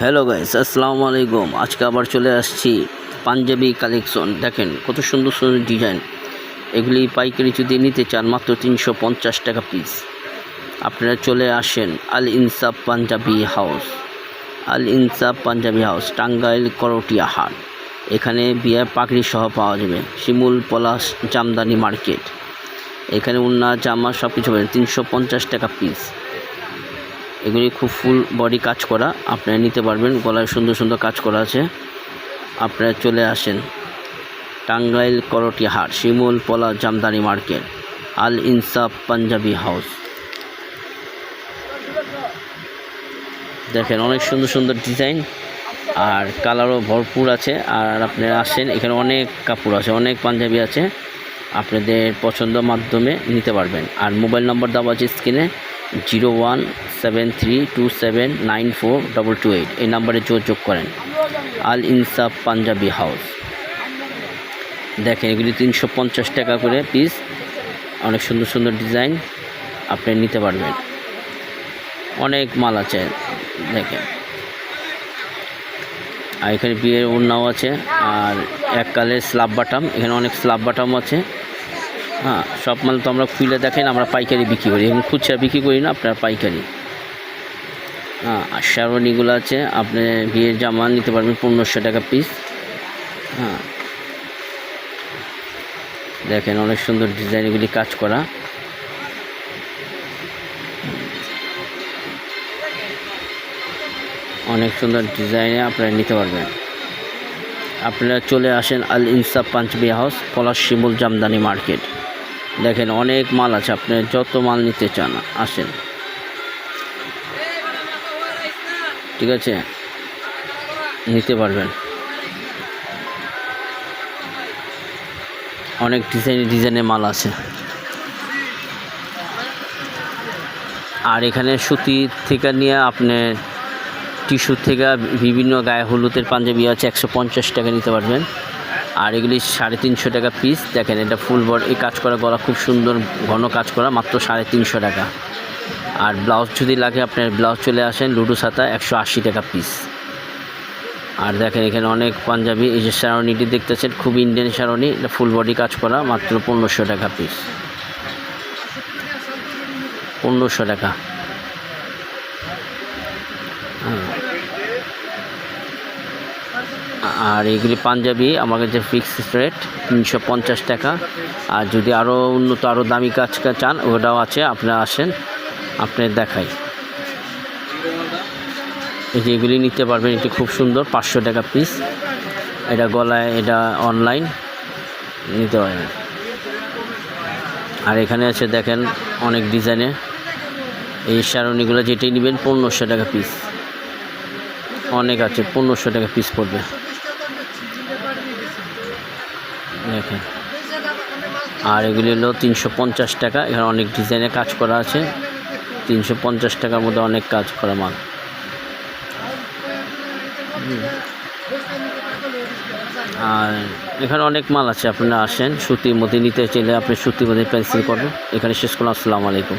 Hello guys, আসসালামু আলাইকুম। আজকে আবার চলে আসছি পাঞ্জাবি কালেকশন। দেখেন কত সুন্দর সুন্দর ডিজাইন। এগুলি পাইকারি যদি নিতে চান মাত্র 350 টাকা পিস। আপনারা চলে আসেন আল ইনসাফ পাঞ্জাবি হাউস। আল ইনসাফ পাঞ্জাবি হাউস, টাঙ্গাইল করটিয়া হাট। এখানে বিয়ে পাগড়ি সহ পাওয়া যাবে। শিমুল পলাশ জামদানি মার্কেট। এখানে উন্না জামা সব কিছু পাবেন 350 টাকা পিস। এগুলি খুব ফুল বডি কাজ করা, আপনারা নিতে পারবেন। গলায় সুন্দর সুন্দর কাজ করা আছে। আপনারা চলে আসেন টাঙ্গাইল করটিয়া হাট, শিমুল পলা জামদানি মার্কেট, আল ইনসাফ পাঞ্জাবি হাউস। দেখেন অনেক সুন্দর সুন্দর ডিজাইন আর কালারও ভরপুর আছে। আর আপনারা আসেন, এখানে অনেক কাপড় আছে, অনেক পাঞ্জাবি আছে, আপনাদের পছন্দ মাধ্যমে নিতে পারবেন। আর মোবাইল নম্বর দেওয়া আছে স্ক্রিনে 017327942228। এই নাম্বারে যোগাযোগ করেন। আল ইনসাফ পাঞ্জাবি হাউস। দেখেন এগুলি 350 টাকা করে পিস। অনেক সুন্দর সুন্দর ডিজাইন, আপনি নিতে পারবেন। অনেক মাল আছে দেখেন। আর এখানে বিয়ের ওড়নাও আছে। আর এক কালের স্লাব বাটাম, এখানে অনেক স্লাব বাটাম আছে। হ্যাঁ, সব মাল তো আমরা খুলে দেখেন, আমরা পাইকারি বিক্রি করি, এবং খুচরা বিক্রি করি না, আপনার পাইকারি। হ্যাঁ, আর শেরওয়ানিগুলো আছে, আপনি বিয়ের জামা নিতে পারবেন 1500 টাকা পিস। হ্যাঁ, দেখেন অনেক সুন্দর ডিজাইন, এগুলি কাজ করা। অনেক সুন্দর ডিজাইনে আপনারা নিতে পারবেন। আপনারা চলে আসেন আল ইনসাফ পাঞ্জাবি হাউস, পলাশ শিমুল জামদানি মার্কেট। দেখেন অনেক মাল আছে, আপনি যত মাল নিতে চান আসেন, ঠিক আছে, নিতে পারবেন। অনেক ডিজাইনের মাল আছে। আর এখানে সুতি থেকে নিয়ে আপনি টিস্যু থেকে বিভিন্ন গায়ে হলুদের পাঞ্জাবি আছে, 150 টাকা নিতে পারবেন। আর এগুলি 350 টাকা পিস। দেখেন এটা ফুল বডি কাজ করা, গলা খুব সুন্দর ঘন কাজ করা, মাত্র 350 টাকা। আর ব্লাউজ যদি লাগে আপনার ব্লাউজ চলে আসেন লুডু ছাতা, 180 টাকা পিস। আর দেখেন এখানে অনেক পাঞ্জাবি, এই যে শেরওয়ানিটি দেখতেছেন, খুব ইন্ডিয়ান শেরওয়ানি, এটা ফুল বডি কাজ করা, মাত্র 1500 টাকা পিস। 1500 টাকা। আর এইগুলি পাঞ্জাবি আমার কাছে ফিক্সড রেট 350 টাকা। আর যদি আরও উন্নত আরও দামি কাজ চান ওটাও আছে, আপনারা আসেন, আপনার দেখাই। এই যে এগুলি নিতে পারবেন, এটি খুব সুন্দর, 500 টাকা পিস। এটা গলায়, এটা অনলাইন নিতে পারবেন। আর এখানে আছে দেখেন অনেক ডিজাইনে, এই শেরওয়ানিগুলো যেটাই নেবেন 1500 টাকা পিস। অনেক আছে, 1500 টাকা পিস পড়বে। দেখেন, আর এগুলি হলো 350 টাকা। এখানে অনেক ডিজাইনে কাজ করা আছে, 350 টাকার মধ্যে অনেক কাজ করা মাল। আর এখানে অনেক মাল আছে, আপনারা আসেন। সুতির মধ্যে নিতে চাইলে আপনি সুতির মধ্যে পেন্সিল করবেন। এখানে শেষ করলাম। আসসালামু আলাইকুম।